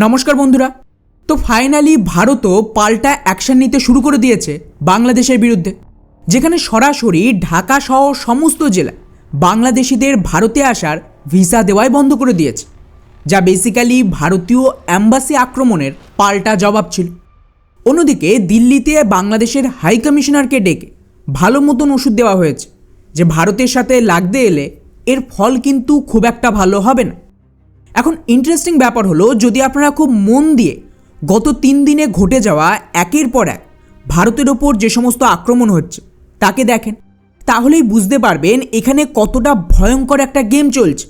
নমস্কার বন্ধুরা। তো ফাইনালি ভারতও পাল্টা অ্যাকশন নিতে শুরু করে দিয়েছে বাংলাদেশের বিরুদ্ধে, যেখানে সরাসরি ঢাকা সহ সমস্ত জেলা বাংলাদেশিদের ভারতে আসার ভিসা দেওয়াই বন্ধ করে দিয়েছে, যা বেসিক্যালি ভারতীয় অ্যাম্বাসি আক্রমণের পাল্টা জবাব ছিল। অন্যদিকে দিল্লিতে বাংলাদেশের হাই কমিশনারকে ডেকে ভালো মতন ওষুধ দেওয়া হয়েছে যে ভারতের সাথে লাগতে এলে এর ফল কিন্তু খুব একটা ভালো হবে না। এখন ইন্টারেস্টিং ব্যাপার হলো, যদি আপনারা খুব মন দিয়ে গত 3 দিনে ঘটে যাওয়া একের পর এক ভারতের ওপর যে সমস্ত আক্রমণ হচ্ছে তাকে দেখেন, তাহলেই বুঝতে পারবেন এখানে কতটা ভয়ঙ্কর একটা গেম চলছে।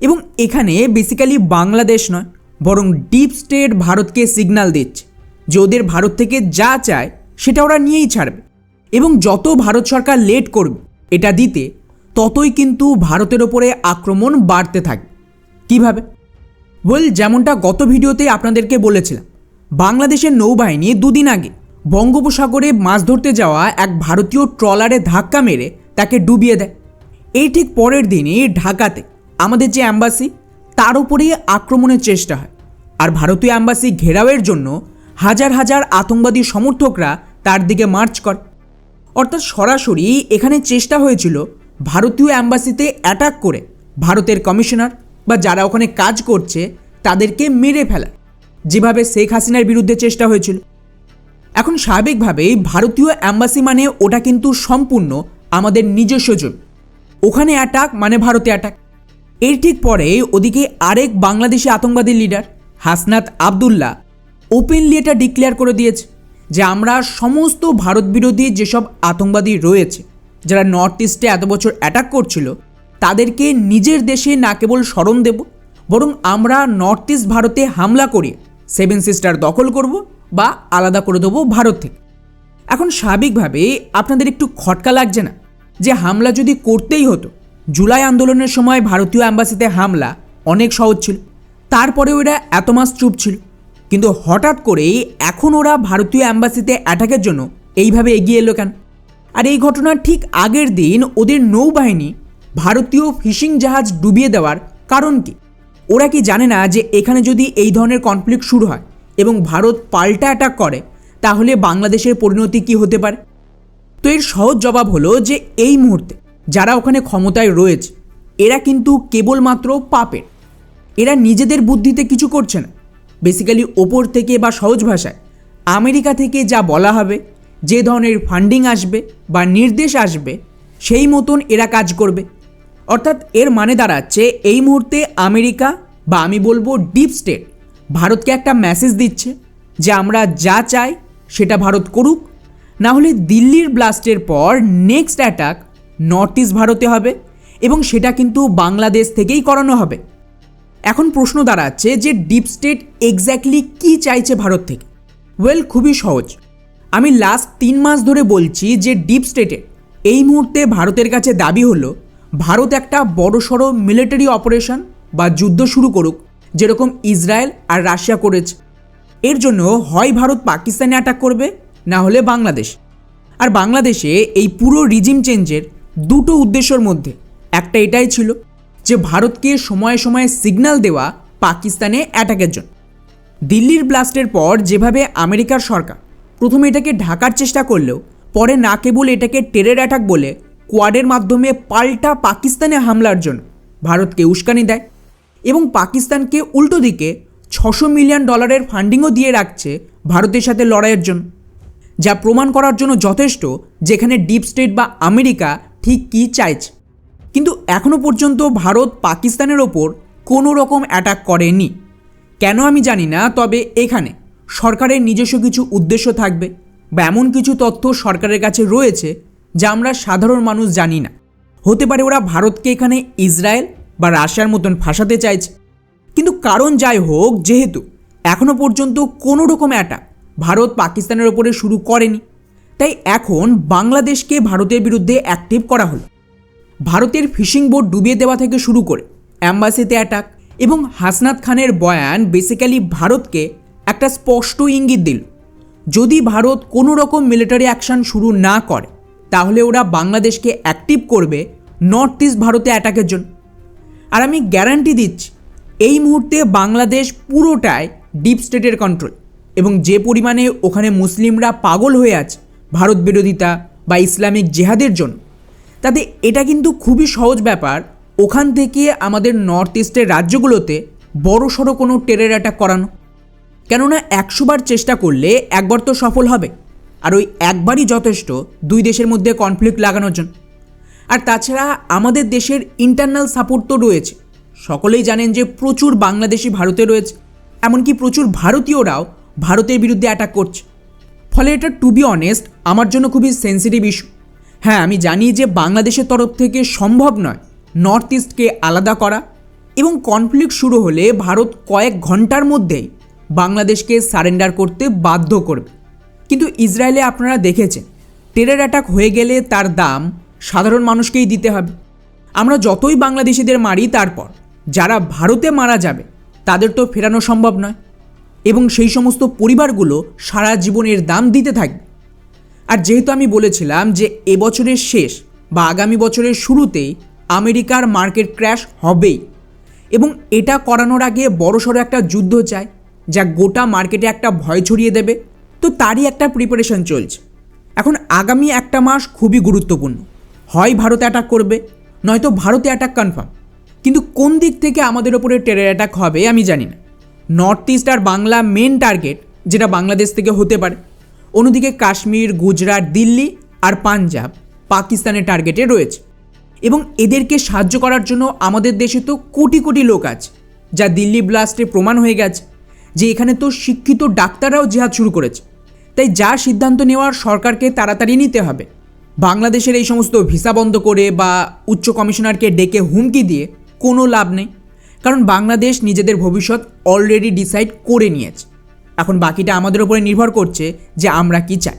এবং এখানে বেসিক্যালি বাংলাদেশ নয়, বরং ডিপ স্টেট ভারতকে সিগন্যাল দিচ্ছে যে ওদের ভারত থেকে যা চায় সেটা ওরা নিয়েই ছাড়বে, এবং যত ভারত সরকার লেট করবে এটা দিতে, ততই কিন্তু ভারতের ওপরে আক্রমণ বাড়তে থাকবে। কিভাবে? যেমনটা গত ভিডিওতেই আপনাদেরকে বলেছিলাম, বাংলাদেশের নৌবাহিনী 2 দিন আগে বঙ্গোপসাগরে মাছ ধরতে যাওয়া এক ভারতীয় ট্রলারে ধাক্কা মেরে তাকে ডুবিয়ে দেয়। এই ঠিক পরের দিনই ঢাকাতে আমাদের যে অ্যাম্বাসি তার উপরেই আক্রমণের চেষ্টা হয়, আর ভারতীয় অ্যাম্বাসি ঘেরাওয়ের জন্য হাজার হাজার আতঙ্কবাদী সমর্থকরা তার দিকে মার্চ করে। অর্থাৎ সরাসরি এখানে চেষ্টা হয়েছিল ভারতীয় অ্যাম্বাসিতে অ্যাটাক করে ভারতের কমিশনার বা যারা ওখানে কাজ করছে তাদেরকে মেরে ফেলা, যেভাবে শেখ হাসিনার বিরুদ্ধে চেষ্টা হয়েছিল। এখন স্বাভাবিকভাবেই ভারতীয় অ্যাম্বাসি মানে ওটা কিন্তু সম্পূর্ণ আমাদের নিজস্ব জমি, ওখানে অ্যাটাক মানে ভারতে অ্যাটাক। এর ঠিক পরে ওদিকে আরেক বাংলাদেশি আতঙ্কবাদী লিডার হাসনাত আবদুল্লাহ ওপেনলি এটা ডিক্লেয়ার করে দিয়েছে যে আমরা সমস্ত ভারত বিরোধী যেসব আতঙ্কবাদী রয়েছে যারা নর্থ ইস্টে এত বছর অ্যাটাক করছিল তাদেরকে নিজের দেশে না কেবল শরণ দেব, বরং আমরা নর্থ ইস্ট ভারতে হামলা করিয়ে 7 সিস্টার দখল করব বা আলাদা করে দেবো ভারত থেকে। এখন স্বাভাবিকভাবে আপনাদের একটু খটকা লাগছে না যে হামলা যদি করতেই হতো, জুলাই আন্দোলনের সময় ভারতীয় অ্যাম্বাসিতে হামলা অনেক সহজ ছিল, তারপরে ওরা এত মাস চুপ ছিল, কিন্তু হঠাৎ করেই এখন ওরা ভারতীয় অ্যাম্বাসিতে অ্যাটাকের জন্য এইভাবে এগিয়ে এলো কেন? আর এই ঘটনার ঠিক আগের দিন ওদের নৌবাহিনী ভারতীয় ফিশিং জাহাজ ডুবিয়ে দেওয়ার কারণ কি? ওরা কি জানে না যে এখানে যদি এই ধরনের কনফ্লিক্ট শুরু হয় এবং ভারত পাল্টা অ্যাটাক করে তাহলে বাংলাদেশের পরিণতি কি হতে পারে? তো এর সহজ জবাব হলো যে এই মুহূর্তে যারা ওখানে ক্ষমতায় রয়েছে এরা কিন্তু কেবলমাত্র পাপের, এরা নিজেদের বুদ্ধিতে কিছু করছে না। বেসিক্যালি ওপর থেকে বা সহজ ভাষায় আমেরিকা থেকে যা বলা হবে, যে ধরনের ফান্ডিং আসবে বা নির্দেশ আসবে সেই মতন এরা কাজ করবে। অর্থাৎ এর মানে দাঁড়াচ্ছে এই মুহূর্তে আমেরিকা বা আমি বলবো ডিপ স্টেট ভারতকে একটা মেসেজ দিচ্ছে যে আমরা যা চাই সেটা ভারত করুক, না হলে দিল্লির ব্লাস্টের পর নেক্সট অ্যাটাক নর্থ ইস্ট ভারতে হবে এবং সেটা কিন্তু বাংলাদেশ থেকেই করানো হবে। এখন প্রশ্ন দাঁড়াচ্ছে যে ডিপ স্টেট এক্স্যাক্টলি কী চাইছে ভারত থেকে? খুবই সহজ। আমি লাস্ট 3 মাস ধরে বলছি যে ডিপ স্টেটের এই মুহূর্তে ভারতের কাছে দাবি হলো ভারত একটা বড়সড় মিলিটারি অপারেশন বা যুদ্ধ শুরু করুক, যেরকম ইসরায়েল আর রাশিয়া করেছে। এর জন্য হয় ভারত পাকিস্তানে অ্যাটাক করবে, না হলে বাংলাদেশ। আর বাংলাদেশে এই পুরো রিজিম চেঞ্জের 2টো উদ্দেশ্যর মধ্যে একটা এটাই ছিল যে ভারতকে সময়ে সময়ে সিগন্যাল দেওয়া পাকিস্তানে অ্যাটাকের জন্য। দিল্লির ব্লাস্টের পর যেভাবে আমেরিকার সরকার প্রথমে এটাকে ঢাকার চেষ্টা করলেও পরে না কেবল এটাকে টেরর অ্যাটাক বলে কোয়াডের মাধ্যমে পাল্টা পাকিস্তানে হামলার জন্য ভারতকে উস্কানি দেয়, এবং পাকিস্তানকে উল্টো দিকে $600 মিলিয়ন ফান্ডিংও দিয়ে রাখছে ভারতের সাথে লড়াইয়ের জন্য, যা প্রমাণ করার জন্য যথেষ্ট যেখানে ডিপ স্টেট বা আমেরিকা ঠিক কী চাইছে। কিন্তু এখনও পর্যন্ত ভারত পাকিস্তানের ওপর কোনো রকম অ্যাটাক করেনি। কেন আমি জানি না, তবে এখানে সরকারের নিজস্ব কিছু উদ্দেশ্য থাকবে বা এমন কিছু তথ্য সরকারের কাছে রয়েছে যা আমরা সাধারণ মানুষ জানি না। হতে পারে ওরা ভারতকে এখানে ইসরায়েল বা রাশিয়ার মতন ফাঁসাতে চাইছে। কিন্তু কারণ যাই হোক, যেহেতু এখনও পর্যন্ত কোনো রকম অ্যাটাক ভারত পাকিস্তানের ওপরে শুরু করেনি, তাই এখন বাংলাদেশকে ভারতের বিরুদ্ধে অ্যাক্টিভ করা হলো। ভারতের ফিশিং বোট ডুবিয়ে দেওয়া থেকে শুরু করে অ্যাম্বাসিতে অ্যাটাক, এবং হাসনাত খানের বয়ান বেসিক্যালি ভারতকে একটা স্পষ্ট ইঙ্গিত দিল যদি ভারত কোনো রকম মিলিটারি অ্যাকশন শুরু না করে তাহলে ওরা বাংলাদেশকে অ্যাক্টিভ করবে নর্থ ইস্ট ভারতে অ্যাটাকের জন্য। আর আমি গ্যারান্টি দিচ্ছি এই মুহূর্তে বাংলাদেশ পুরোটাই ডিপ স্টেটের কন্ট্রোল, এবং যে পরিমাণে ওখানে মুসলিমরা পাগল হয়ে আছে ভারত বিরোধিতা বা ইসলামিক জেহাদের জন্য, তাতে এটা কিন্তু খুবই সহজ ব্যাপার ওখান থেকে আমাদের নর্থ ইস্টের রাজ্যগুলোতে বড়সড় কোনো টেরর অ্যাটাক করানো। কেননা 100 বার চেষ্টা করলে একবার তো সফল হবে, আর ওই একবারই যথেষ্ট দুই দেশের মধ্যে কনফ্লিক্ট লাগানোর জন্য। আর তাছাড়া আমাদের দেশের ইন্টারনাল সাপোর্ট তো রয়েছে, সকলেই জানেন যে প্রচুর বাংলাদেশি ভারতে রয়েছে, এমনকি প্রচুর ভারতীয়রাও ভারতের বিরুদ্ধে অ্যাটাক করছে। ফলে এটা টু বি অনেস্ট আমার জন্য খুবই সেন্সিটিভ ইস্যু। হ্যাঁ, আমি জানি যে বাংলাদেশের তরফ থেকে সম্ভব নয় নর্থ ইস্টকে আলাদা করা, এবং কনফ্লিক্ট শুরু হলে ভারত কয়েক ঘন্টার মধ্যেই বাংলাদেশকে সারেন্ডার করতে বাধ্য করবে। কিন্তু ইসরায়েলে আপনারা দেখেছেন টেরর অ্যাটাক হয়ে গেলে তার দাম সাধারণ মানুষকেই দিতে হবে। আমরা যতই বাংলাদেশিদের মারি, তারপর যারা ভারতে মারা যাবে তাদের তো ফেরানো সম্ভব নয়, এবং সেই সমস্ত পরিবারগুলো সারা জীবনের দাম দিতে থাকবে। আর যেহেতু আমি বলেছিলাম যে এবছরের শেষ বা আগামী বছরের শুরুতেই আমেরিকার মার্কেট ক্র্যাশ হবেই, এবং এটা করানোর আগে বড়সড় একটা যুদ্ধ চাই যা গোটা মার্কেটে একটা ভয় ছড়িয়ে দেবে, তো তারই একটা প্রিপারেশন চলছে। এখন আগামী একটা মাস খুবই গুরুত্বপূর্ণ, হয় ভারতে অ্যাটাক করবে, নয়তো ভারতে অ্যাটাক কনফার্ম। কিন্তু কোন দিক থেকে আমাদের ওপরে টেরর অ্যাটাক হবে আমি জানি না। নর্থ ইস্ট আর বাংলা মেন টার্গেট, যেটা বাংলাদেশ থেকে হতে পারে। অন্যদিকে কাশ্মীর, গুজরাট, দিল্লি আর পাঞ্জাব পাকিস্তানের টার্গেটে রয়েছে, এবং এদেরকে সাহায্য করার জন্য আমাদের দেশে তো কোটি কোটি লোক আছে, যা দিল্লি ব্লাস্টে প্রমাণ হয়ে গেছে যে এখানে তো শিক্ষিত ডাক্তাররাও জিহাদ শুরু করেছে। তাই যা সিদ্ধান্ত নেওয়ার সরকারকে তাড়াতাড়ি নিতে হবে। বাংলাদেশের এই সমস্ত ভিসা বন্ধ করে বা উচ্চ কমিশনারকে ডেকে হুমকি দিয়ে কোনো লাভ নেই, কারণ বাংলাদেশ নিজেদের ভবিষ্যৎ অলরেডি ডিসাইড করে নিয়েছে। এখন বাকিটা আমাদের উপরে নির্ভর করছে যে আমরা কি চাই।